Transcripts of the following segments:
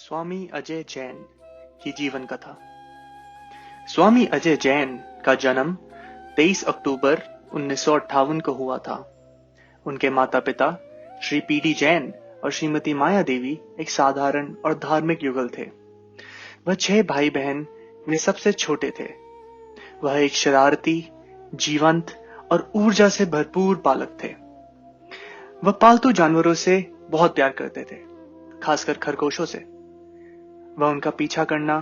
स्वामी अजय जैन की जीवन कथा। स्वामी अजय जैन का जन्म 23 अक्टूबर 1958 को हुआ था। उनके माता पिता श्री पीडी जैन और श्रीमती माया देवी एक साधारण और धार्मिक युगल थे। वह 6 भाई बहन में सबसे छोटे थे। वह एक शरारती, जीवंत और ऊर्जा से भरपूर बालक थे। वह पालतू जानवरों से बहुत प्यार करते थे, खासकर खरगोशों से। वह उनका पीछा करना,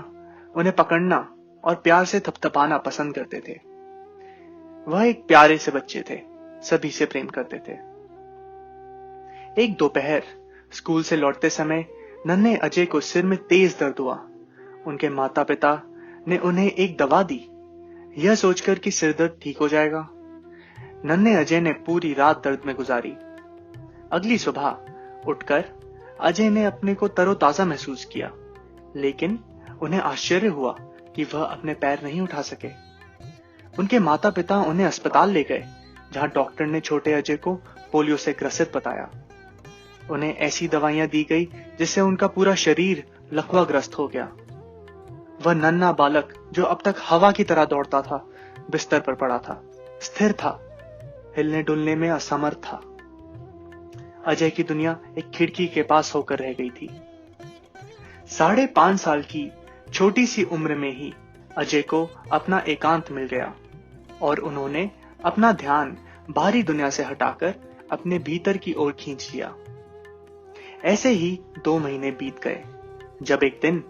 उन्हें पकड़ना और प्यार से थपथपाना पसंद करते थे। वह एक प्यारे से बच्चे थे, सभी से प्रेम करते थे। एक दोपहर स्कूल से लौटते समय नन्हे अजय को सिर में तेज दर्द हुआ। उनके माता पिता ने उन्हें एक दवा दी, यह सोचकर कि सिर दर्द ठीक हो जाएगा। नन्हे अजय ने पूरी रात दर्द में गुजारी। अगली सुबह उठकर अजय ने अपने को तरोताजा महसूस किया, लेकिन उन्हें आश्चर्य हुआ कि वह अपने पैर नहीं उठा सके। उनके माता पिता उन्हें अस्पताल ले गए, जहां डॉक्टर ने छोटे अजय को पोलियो से ग्रसित बताया। उन्हें ऐसी दवाइयां दी गई जिससे उनका पूरा शरीर लकवाग्रस्त हो गया। वह नन्हा बालक, जो अब तक हवा की तरह दौड़ता था, बिस्तर पर पड़ा था, स्थिर था, हिलने डुलने में असमर्थ था। अजय की दुनिया एक खिड़की के पास होकर रह गई थी। 5.5 साल की छोटी सी उम्र में ही अजय को अपना एकांत मिल गया और उन्होंने अपना ध्यान बाहरी दुनिया से हटाकर अपने भीतर की ओर खींच लिया। ऐसे ही 2 महीने बीत गए, जब एक दिन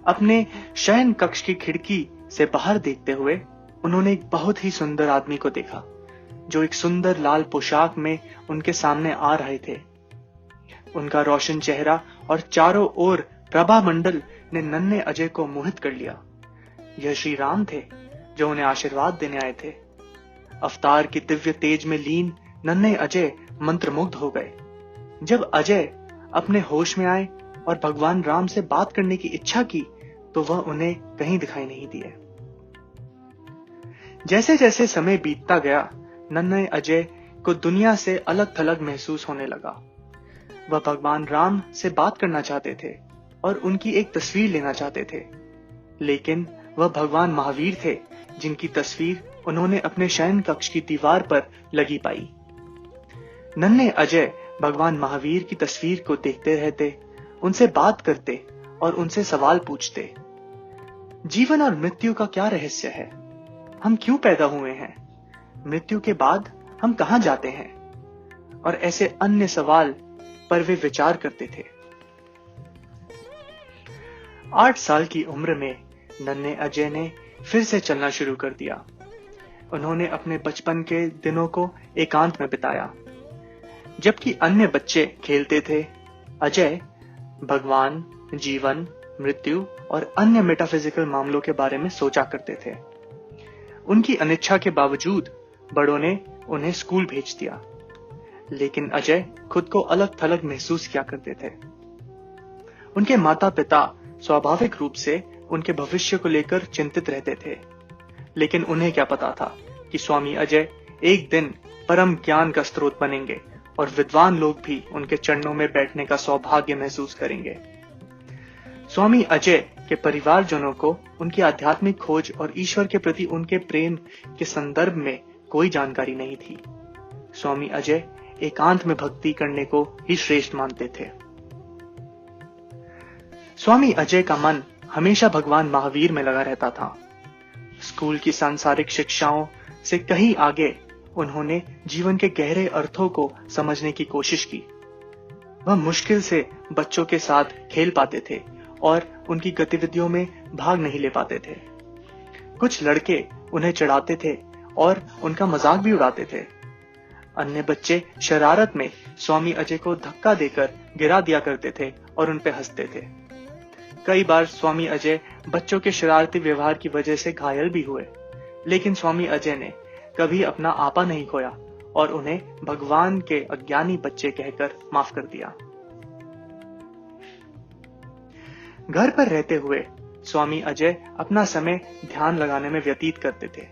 अपने शयन कक्ष की खिड़की से बाहर देखते हुए उन्होंने एक बहुत ही सुंदर आदमी को देखा, जो एक सुंदर लाल पोशाक में उनके सामने आ रहे थे। उनका रोशन चेहरा और चारों ओर प्रभा मंडल ने नन्हे अजय को मोहित कर लिया। यह श्री राम थे, जो उन्हें आशीर्वाद देने आए थे। अवतार की दिव्य तेज में लीन नन्हे अजय मंत्रमुग्ध हो गए। जब अजय अपने होश में आए और भगवान राम से बात करने की इच्छा की, तो वह उन्हें कहीं दिखाई नहीं दिए। जैसे जैसे समय बीतता गया, नन्हे अजय को दुनिया से अलग थलग महसूस होने लगा। वह भगवान राम से बात करना चाहते थे और उनकी एक तस्वीर लेना चाहते थे, लेकिन वह भगवान महावीर थे, जिनकी तस्वीर उन्होंने अपने शयन कक्ष की दीवार पर लगी पाई। नन्हे अजय भगवान महावीर की तस्वीर को देखते रहते, उनसे बात करते और उनसे सवाल पूछते। जीवन और मृत्यु का क्या रहस्य है? हम क्यों पैदा हुए हैं? मृत्यु के बाद हम कहां जाते हैं? और ऐसे अन्य सवाल पर वे विचार करते थे। 8 साल की उम्र में नन्हे अजय ने फिर से चलना शुरू कर दिया। उन्होंने अपने बचपन के दिनों को एकांत में बिताया। जबकि अन्य बच्चे खेलते थे, अजय भगवान, जीवन, मृत्यु और अन्य मेटाफिजिकल मामलों के बारे में सोचा करते थे। उनकी अनिच्छा के बावजूद बड़ों ने उन्हें स्कूल भेज दिया, लेकिन अजय खुद को अलग थलग महसूस किया करते थे। उनके माता पिता स्वाभाविक रूप से उनके भविष्य को लेकर चिंतित रहते थे, लेकिन उन्हें क्या पता था कि स्वामी अजय एक दिन परम ज्ञान का स्रोत बनेंगे और विद्वान लोग भी उनके चरणों में बैठने का सौभाग्य महसूस करेंगे। स्वामी अजय के परिवारजनों को उनकी आध्यात्मिक खोज और ईश्वर के प्रति उनके प्रेम के संदर्भ में कोई जानकारी नहीं थी। स्वामी अजय एकांत में भक्ति करने को ही श्रेष्ठ मानते थे। स्वामी अजय का मन हमेशा भगवान महावीर में लगा रहता था। स्कूल की सांसारिक शिक्षाओं से कहीं आगे उन्होंने जीवन के गहरे अर्थों को समझने की कोशिश की। वह मुश्किल से बच्चों के साथ खेल पाते थे और उनकी गतिविधियों में भाग नहीं ले पाते थे। कुछ लड़के उन्हें चिढ़ाते थे और उनका मजाक भी उड़ाते थे। अन्य बच्चे शरारत में स्वामी अजय को धक्का देकर गिरा दिया करते थे और उन पे हंसते थे। कई बार स्वामी अजय बच्चों के शरारती व्यवहार की वजह से घायल भी हुए, लेकिन स्वामी अजय ने कभी अपना आपा नहीं खोया और उन्हें भगवान के अज्ञानी बच्चे कहकर माफ कर दिया। घर पर रहते हुए स्वामी अजय अपना समय ध्यान लगाने में व्यतीत करते थे।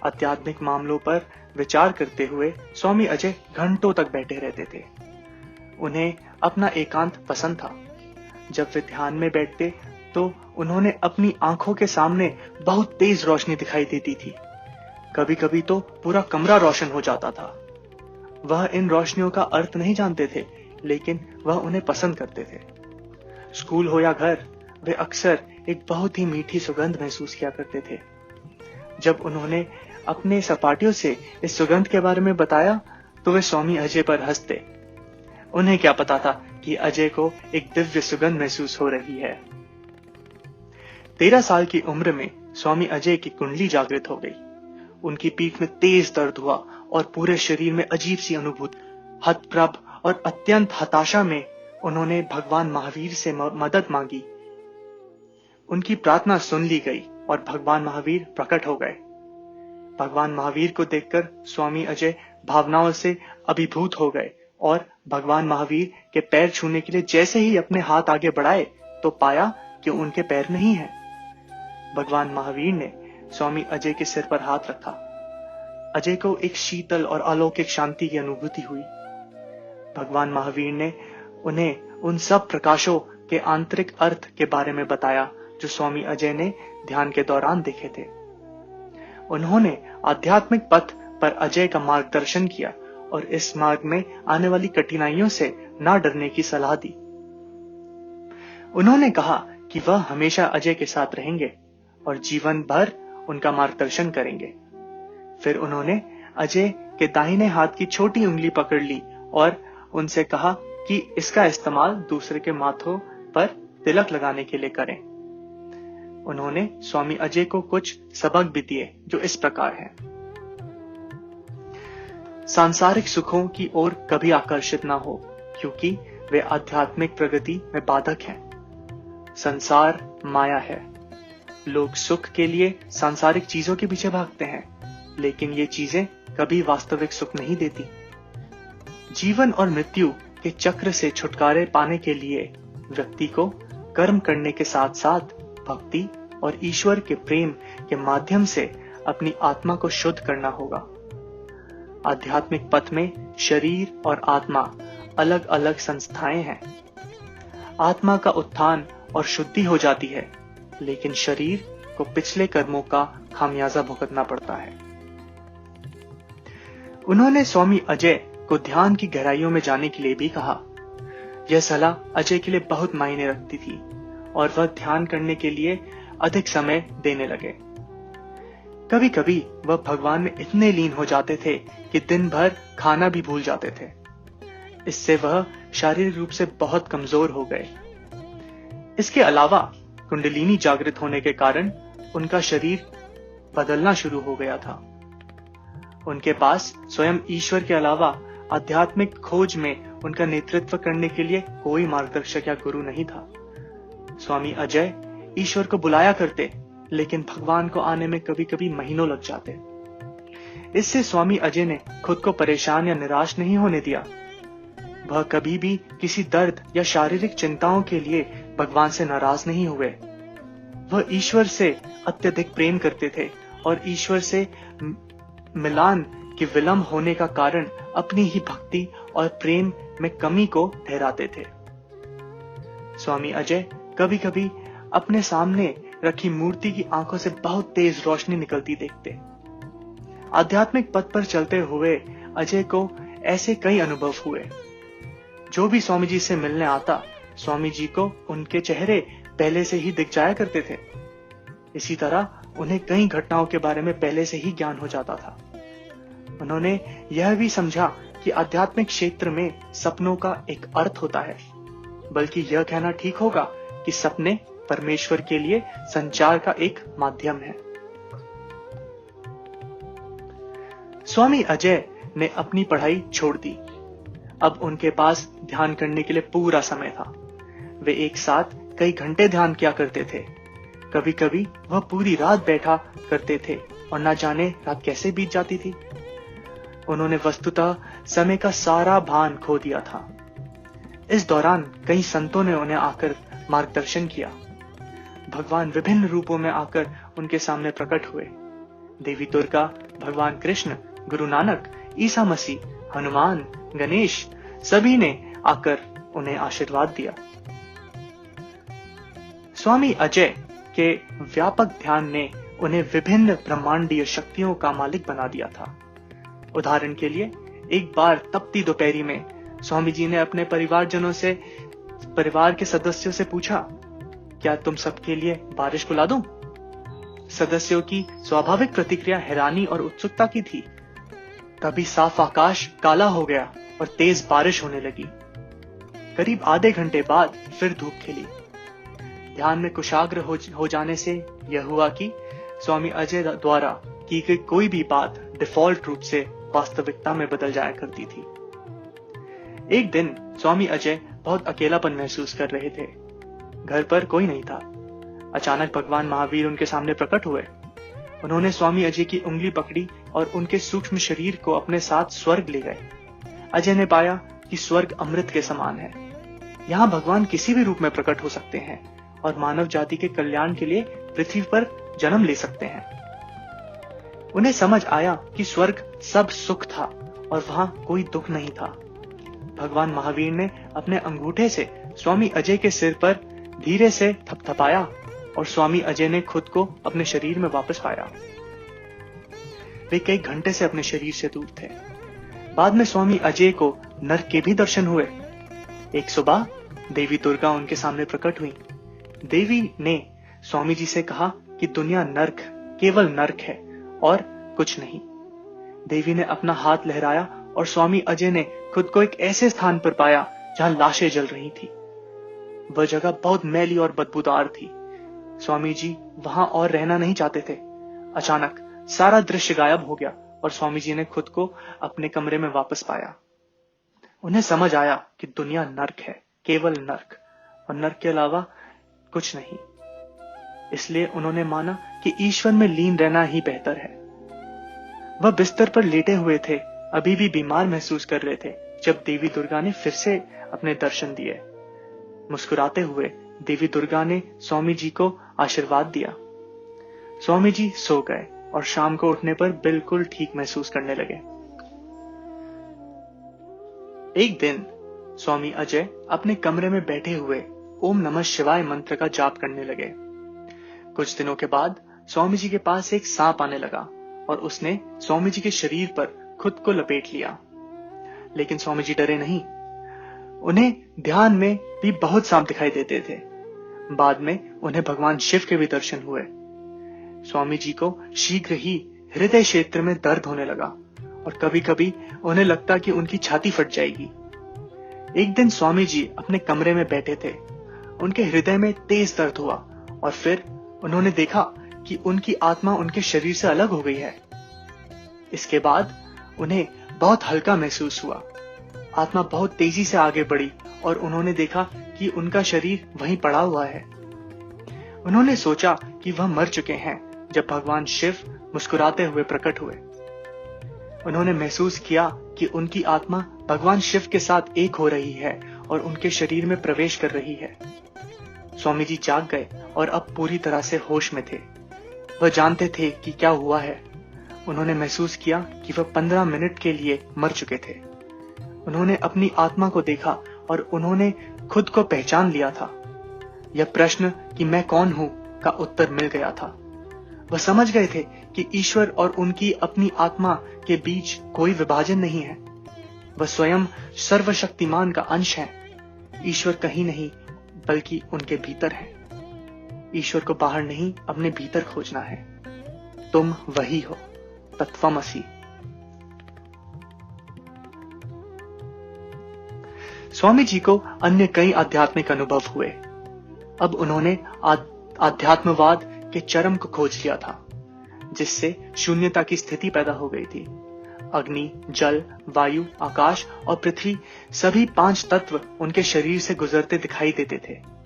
आध्यात्मिक मामलों पर विचार करते हुए स्वामी अजय घंटों तक बैठे रहते थे। उन्हें अपना एकांत पसंद था। जब वे ध्यान में बैठते तो उन्होंने अपनी आंखों के सामने बहुत तेज रोशनी दिखाई देती थी। कभी कभी तो पूरा कमरा रोशन हो जाता था। वह इन रोशनियों का अर्थ नहीं जानते थे, लेकिन वह उन्हें पसंद करते थे। स्कूल हो या घर, वे अक्सर एक बहुत ही मीठी सुगंध महसूस किया करते थे। जब उन्होंने अपने सहपाठियों से इस सुगंध के बारे में बताया तो वे स्वामी अजय पर हंसते। उन्हें क्या पता था कि अजय को एक दिव्य सुगंध महसूस हो रही है। 13 साल की उम्र में स्वामी अजय की कुंडली जागृत हो गई। उनकी पीठ में तेज दर्द हुआ और पूरे शरीर में अजीब सी अनुभूति। हतप्रभ और अत्यंत हताशा में उन्होंने भगवान महावीर से मदद मांगी। उनकी प्रार्थना सुन ली गई और भगवान महावीर प्रकट हो गए। भगवान महावीर को देखकर स्वामी अजय भावनाओं से अभिभूत हो गए और भगवान महावीर के पैर छूने के लिए जैसे ही अपने हाथ आगे बढ़ाए तो पाया कि उनके पैर नहीं हैं। भगवान महावीर ने स्वामी अजय के सिर पर हाथ रखा। अजय को एक शीतल और अलौकिक शांति की अनुभूति हुई। भगवान महावीर ने उन्हें उन सब प्रकाशों के आंतरिक अर्थ के बारे में बताया जो स्वामी अजय ने ध्यान के दौरान देखे थे। उन्होंने आध्यात्मिक पथ पर अजय का मार्गदर्शन किया और इस मार्ग में आने वाली कठिनाइयों से ना डरने की सलाह दी। उन्होंने कहा कि वह हमेशा अजय के साथ रहेंगे और जीवन भर उनका मार्गदर्शन करेंगे। फिर उन्होंने अजय के दाहिने हाथ की छोटी उंगली पकड़ ली और उनसे कहा कि इसका इस्तेमाल दूसरे के माथों पर तिलक लगाने के लिए करें। उन्होंने स्वामी अजय को कुछ सबक भी दिए जो इस प्रकार हैं। सांसारिक सुखों की ओर कभी आकर्षित ना हो, क्योंकि वे आध्यात्मिक प्रगति में बाधक हैं। संसार माया है। लोग सुख के लिए सांसारिक चीजों के पीछे भागते हैं, लेकिन ये चीजें कभी वास्तविक सुख नहीं देती। जीवन और मृत्यु के चक्र से छुटकारे पाने के लिए व्यक्ति को कर्म करने के साथ साथ भक्ति और ईश्वर के प्रेम के माध्यम से अपनी आत्मा को शुद्ध करना होगा। आध्यात्मिक पथ में शरीर और आत्मा अलग अलग संस्थाएं हैं। आत्मा का उत्थान और शुद्धि हो जाती है, लेकिन शरीर को पिछले कर्मों का खामियाजा भुगतना पड़ता है। उन्होंने स्वामी अजय को ध्यान की गहराइयों में जाने के लिए भी कहा। यह सलाह अजय के लिए बहुत मायने रखती थी और वह ध्यान करने के लिए अधिक समय देने लगे। कभी कभी वह भगवान में इतने लीन हो जाते थे कि दिन भर खाना भी भूल जाते थे। इससे वह शारीरिक रूप से बहुत कमजोर हो गए। इसके अलावा कुंडलिनी जागृत होने के कारण उनका शरीर बदलना शुरू हो गया था। उनके पास स्वयं ईश्वर के अलावा आध्यात्मिक खोज में उनका नेतृत्व करने के लिए कोई मार्गदर्शक या गुरु नहीं था। स्वामी अजय ईश्वर को बुलाया करते, लेकिन भगवान को आने में कभी कभी महीनों लग जाते। इससे स्वामी अजय ने खुद को परेशान या निराश नहीं होने दिया। वह कभी भी किसी दर्द या शारीरिक चिंताओं के लिए भगवान से नाराज नहीं हुए। वह ईश्वर से अत्यधिक प्रेम करते थे और ईश्वर से मिलान के विलंब होने का कारण अपनी ही भक्ति और प्रेम में कमी को ठहराते थे। स्वामी अजय कभी कभी अपने सामने रखी मूर्ति की आंखों से बहुत तेज रोशनी निकलती देखते। आध्यात्मिक पथ पर चलते हुए अजय को ऐसे कई अनुभव हुए। जो भी स्वामी जी से मिलने आता, स्वामी जी को उनके चेहरे पहले से ही दिख जाया करते थे। इसी तरह उन्हें कई घटनाओं के बारे में पहले से ही ज्ञान हो जाता था। उन्होंने यह भी समझा कि आध्यात्मिक क्षेत्र में सपनों का एक अर्थ होता है, बल्कि यह कहना ठीक होगा कि सपने परमेश्वर के लिए संचार का एक माध्यम है। स्वामी अजय ने अपनी पढ़ाई छोड़ दी। अब उनके पास ध्यान करने के लिए पूरा समय था। वे एक साथ कई घंटे ध्यान किया करते थे। कभी कभी वह पूरी रात बैठा करते थे और न जाने रात कैसे बीत जाती थी। उन्होंने वस्तुतः समय का सारा भान खो दिया था। इस दौरान कई संतों ने उन्हें आकर मार्गदर्शन किया। भगवान विभिन्न रूपों में आकर उनके सामने प्रकट हुए। देवी दुर्गा, भगवान कृष्ण, गुरु नानक, ईसा मसीह, हनुमान, गणेश, सभी ने आकर उन्हें आशीर्वाद दिया। स्वामी अजय के व्यापक ध्यान ने उन्हें विभिन्न ब्रह्मांडीय शक्तियों का मालिक बना दिया था। उदाहरण के लिए, एक बार तपती दोपहरी में स्वामी जी ने अपने परिवार के सदस्यों से पूछा, क्या तुम सबके लिए बारिश बुला दूं? सदस्यों की स्वाभाविक प्रतिक्रिया हैरानी और उत्सुकता की थी। तभी साफ आकाश काला हो गया और तेज बारिश होने लगी। करीब आधे घंटे बाद फिर धूप खिली। ध्यान में कुशाग्र हो जाने से यह हुआ कि स्वामी अजय द्वारा की गई कोई भी बात डिफॉल्ट रूप से वास्तविकता में बदल जाया करती थी। एक दिन स्वामी अजय बहुत अकेलापन महसूस कर रहे थे। घर पर कोई नहीं था। अचानक भगवान महावीर उनके सामने प्रकट हुए। उन्होंने स्वामी अजय की उंगली पकड़ी और उनके सूक्ष्म शरीर को अपने साथ स्वर्ग ले गए। अजय ने पाया कि स्वर्ग अमृत के समान है। यहाँ भगवान किसी भी रूप में प्रकट हो सकते हैं और मानव जाति के कल्याण के लिए पृथ्वी पर जन्म ले सकते हैं। उन्हें समझ आया कि स्वर्ग सब सुख था और वहां कोई दुख नहीं था। भगवान महावीर ने अपने अंगूठे से स्वामी अजय के सिर पर धीरे से थपथपाया और स्वामी अजय ने खुद को अपने शरीर में वापस पाया। वे कई घंटे से अपने शरीर से दूर थे। बाद में स्वामी अजय को नर्क के भी दर्शन हुए। एक सुबह देवी दुर्गा उनके सामने प्रकट हुई। देवी ने स्वामी जी से कहा कि दुनिया नर्क, केवल नर्क है और कुछ नहीं। देवी ने अपना हाथ लहराया और स्वामी अजय ने खुद को एक ऐसे स्थान पर पाया जहां लाशें जल रही थी। वह जगह बहुत मैली और बदबूदार थी। स्वामी जी वहां और रहना नहीं चाहते थे। अचानक सारा दृश्य गायब हो गया और स्वामी जी ने खुद को अपने कमरे में वापस पाया। उन्हें समझ आया कि दुनिया नर्क है, केवल नर्क, और नर्क के अलावा कुछ नहीं। इसलिए उन्होंने माना कि ईश्वर में लीन रहना ही बेहतर है। वह बिस्तर पर लेटे हुए थे, अभी भी बीमार महसूस कर रहे थे, जब देवी दुर्गा ने फिर से अपने दर्शन दिए। मुस्कुराते हुए देवी दुर्गा ने स्वामी जी को आशीर्वाद दिया। स्वामी जी सो गए और शाम को उठने पर बिल्कुल ठीक महसूस करने लगे। एक दिन स्वामी अजय अपने कमरे में बैठे हुए ओम नमः शिवाय मंत्र का जाप करने लगे। कुछ दिनों के बाद स्वामी जी के पास एक सांप आने लगा और उसने स्वामी जी के शरीर पर खुद को लपेट लिया। लेकिन स्वामी जी डरे नहीं। उन्हें ध्यान में भी बहुत सांप दिखाई देते थे। बाद में उन्हें भगवान शिव के भी दर्शन हुए। स्वामी जी को शीघ्र ही हृदय क्षेत्र में दर्द होने लगा और कभी कभी उन्हें लगता कि उनकी छाती फट जाएगी। एक दिन स्वामी जी अपने कमरे में बैठे थे। उनके हृदय में तेज दर्द हुआ और फिर उन्होंने देखा कि उनकी आत्मा उनके शरीर से अलग हो गई है। इसके बाद उन्हें बहुत हल्का महसूस हुआ। आत्मा बहुत तेजी से आगे बढ़ी और उन्होंने देखा कि उनका शरीर वहीं पड़ा हुआ है। उन्होंने सोचा कि वह मर चुके हैं जब भगवान शिव मुस्कुराते हुए प्रकट हुए। उन्होंने महसूस किया कि उनकी आत्मा भगवान शिव के साथ एक हो रही है और उनके शरीर में प्रवेश कर रही है। स्वामी जी जाग गए और अब पूरी तरह से होश में थे। वह जानते थे कि क्या हुआ है। उन्होंने महसूस किया कि वह 15 मिनट के लिए मर चुके थे। उन्होंने अपनी आत्मा को देखा और उन्होंने खुद को पहचान लिया था। यह प्रश्न कि मैं कौन हूं का उत्तर मिल गया था। वह समझ गए थे कि ईश्वर और उनकी अपनी आत्मा के बीच कोई विभाजन नहीं है। वह स्वयं सर्वशक्तिमान का अंश है। ईश्वर कहीं नहीं बल्कि उनके भीतर है। ईश्वर को बाहर नहीं, अपने भीतर खोजना है। तुम वही हो, तत्वमसि। स्वामी जी को अन्य कई आध्यात्मिक अनुभव हुए। अब उन्होंने आध्यात्मवाद के चरम को खोज लिया था, जिससे शून्यता की स्थिति पैदा हो गई थी। अग्नि, जल, वायु, आकाश और पृथ्वी, सभी 5 तत्व उनके शरीर से गुजरते दिखाई देते थे।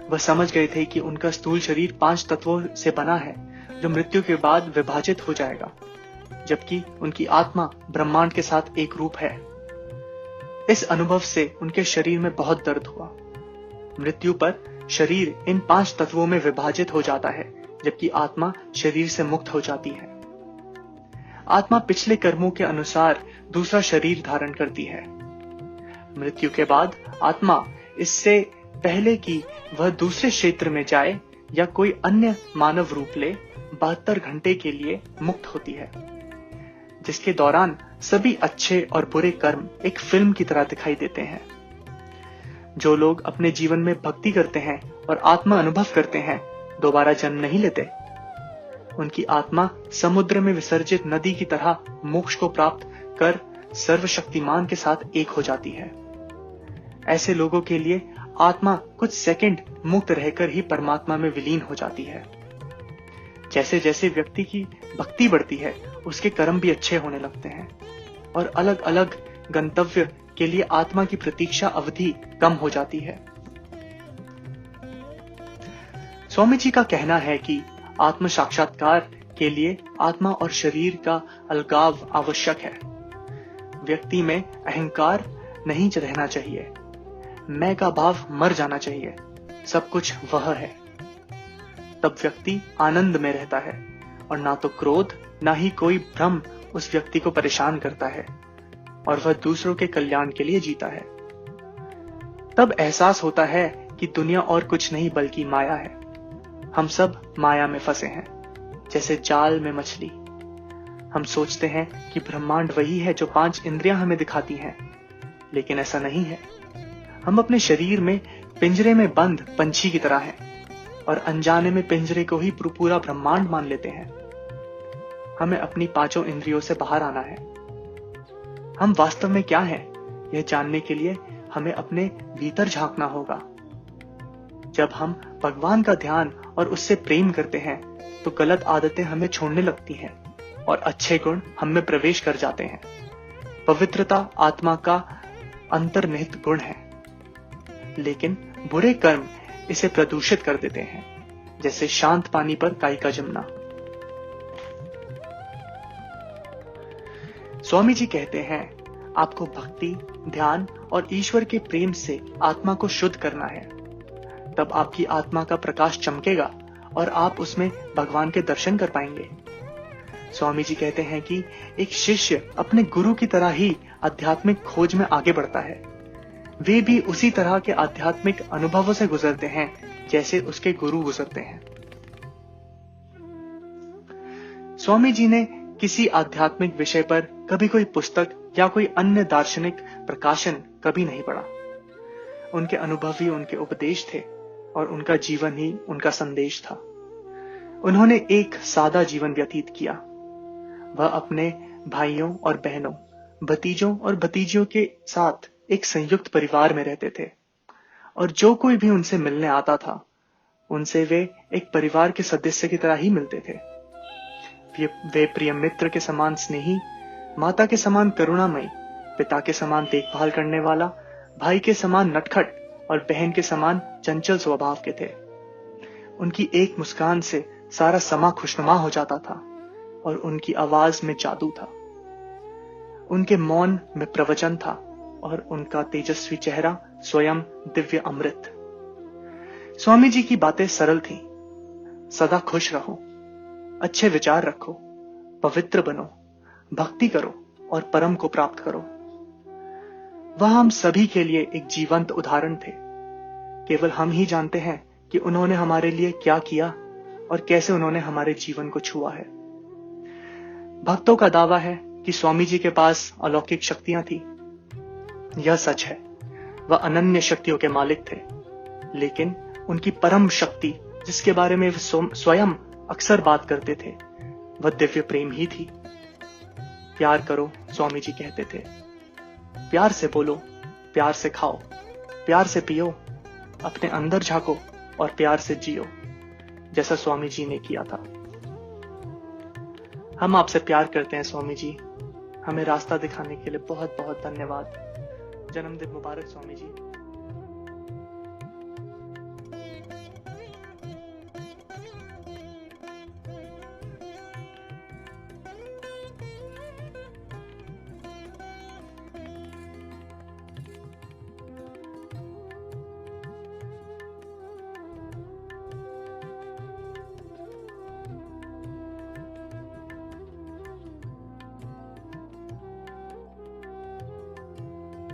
वह समझ गए थे कि उनका स्थूल शरीर 5 तत्वों से बना है, जो मृत्यु के बाद विभाजित हो जाएगा, जबकि उनकी आत्मा ब्रह्मांड के साथ एक रूप है। इस अनुभव से उनके शरीर में बहुत दर्द हुआ। मृत्यु पर शरीर इन 5 तत्वों में विभाजित हो जाता है, जबकि आत्मा शरीर से मुक्त हो जाती है। आत्मा पिछले कर्मों के अनुसार दूसरा शरीर धारण करती है। मृत्यु के बाद आत्मा इससे पहले कि वह दूसरे क्षेत्र में जाए या कोई अन्य मानव रूप ले 72 घंटे के लिए मुक्त होती है, जिसके दौरान सभी अच्छे और बुरे कर्म एक फिल्म की तरह दिखाई देते हैं। जो लोग अपने जीवन में भक्ति करते हैं और आत्मा अनुभव करते हैं, दोबारा जन्म नहीं लेते। उनकी आत्मा समुद्र में विसर्जित नदी की तरह मोक्ष को प्राप्त कर सर्वशक्तिमान के साथ एक हो जाती है। ऐसे लोगों के लिए आत्मा कुछ सेकंड मुक्त रहकर ही परमात्मा में विलीन हो जाती है। जैसे जैसे व्यक्ति की भक्ति बढ़ती है, उसके कर्म भी अच्छे होने लगते हैं और अलग अलग गंतव्य के लिए आत्मा की प्रतीक्षा अवधि कम हो जाती है। स्वामी जी का कहना है कि आत्म साक्षात्कार के लिए आत्मा और शरीर का अलगाव आवश्यक है। व्यक्ति में अहंकार नहीं रहना चाहिए, मैं का भाव मर जाना चाहिए, सब कुछ वह है। तब व्यक्ति आनंद में रहता है और ना तो क्रोध ना ही कोई भ्रम उस व्यक्ति को परेशान करता है और वह दूसरों के कल्याण के लिए जीता है। तब एहसास होता है कि दुनिया और कुछ नहीं बल्कि माया है। हम सब माया में फंसे हैं, जैसे जाल में मछली। हम सोचते हैं कि ब्रह्मांड वही है जो 5 इंद्रियां हमें दिखाती हैं, लेकिन ऐसा नहीं है। हम अपने शरीर में पिंजरे में बंद पंछी की तरह हैं और अनजाने में पिंजरे को ही पूरा ब्रह्मांड मान लेते हैं। हमें अपनी 5 इंद्रियों से बाहर आना है। हम वास्तव में क्या हैं, यह जानने के लिए हमें अपने भीतर झांकना होगा। जब हम भगवान का ध्यान और उससे प्रेम करते हैं, तो गलत आदतें हमें छोड़ने लगती हैं और अच्छे गुण हम में प्रवेश कर जाते हैं। पवित्रता आत्मा का अंतर्निहित गुण है, लेकिन बुरे कर्म इसे प्रदूषित कर देते हैं, जैसे शांत पानी पर काई का जमना। स्वामी जी कहते हैं, आपको भक्ति, ध्यान और ईश्वर के प्रेम से आत्मा को शुद्ध करना है। तब आपकी आत्मा का प्रकाश चमकेगा और आप उसमें भगवान के दर्शन कर पाएंगे। स्वामी जी कहते हैं कि एक शिष्य अपने गुरु की तरह ही आध्यात्मिक खोज में आगे बढ़ता है। वे भी उसी तरह के आध्यात्मिक अनुभवों से गुजरते हैं जैसे उसके गुरु गुजरते हैं। स्वामी जी ने किसी आध्यात्मिक विषय पर कभी कोई पुस्तक या कोई अन्य दार्शनिक प्रकाशन कभी नहीं पढ़ा। उनके अनुभव ही उनके उपदेश थे और उनका जीवन ही उनका संदेश था। उन्होंने एक सादा जीवन व्यतीत किया। वह अपने भाइयों और बहनों, भतीजों और भतीजियों के साथ एक संयुक्त परिवार में रहते थे और जो कोई भी उनसे मिलने आता था, उनसे वे एक परिवार के सदस्य की तरह ही मिलते थे। वे प्रिय मित्र के समान स्नेही, माता के समान करुणामयी, पिता के समान देखभाल करने वाला, भाई के समान नटखट और बहन के समान चंचल स्वभाव के थे। उनकी एक मुस्कान से सारा समा खुशनुमा हो जाता था और उनकी आवाज में जादू था। उनके मौन में प्रवचन था और उनका तेजस्वी चेहरा स्वयं दिव्य अमृत। स्वामी जी की बातें सरल थीं। सदा खुश रहो, अच्छे विचार रखो, पवित्र बनो, भक्ति करो और परम को प्राप्त करो। वह हम सभी के लिए एक जीवंत उदाहरण थे। केवल हम ही जानते हैं कि उन्होंने हमारे लिए क्या किया और कैसे उन्होंने हमारे जीवन को छुआ है। भक्तों का दावा है कि स्वामी जी के पास अलौकिक शक्तियां थी। यह सच है, वह अनन्य शक्तियों के मालिक थे, लेकिन उनकी परम शक्ति जिसके बारे में वे स्वयं अक्सर बात करते थे, वह दिव्य प्रेम ही थी। प्यार करो, स्वामी जी कहते थे। प्यार से बोलो, प्यार से खाओ, प्यार से पियो, अपने अंदर झांको और प्यार से जियो, जैसा स्वामी जी ने किया था। हम आपसे प्यार करते हैं स्वामी जी। हमें रास्ता दिखाने के लिए बहुत बहुत धन्यवाद। जन्मदिन मुबारक स्वामी जी।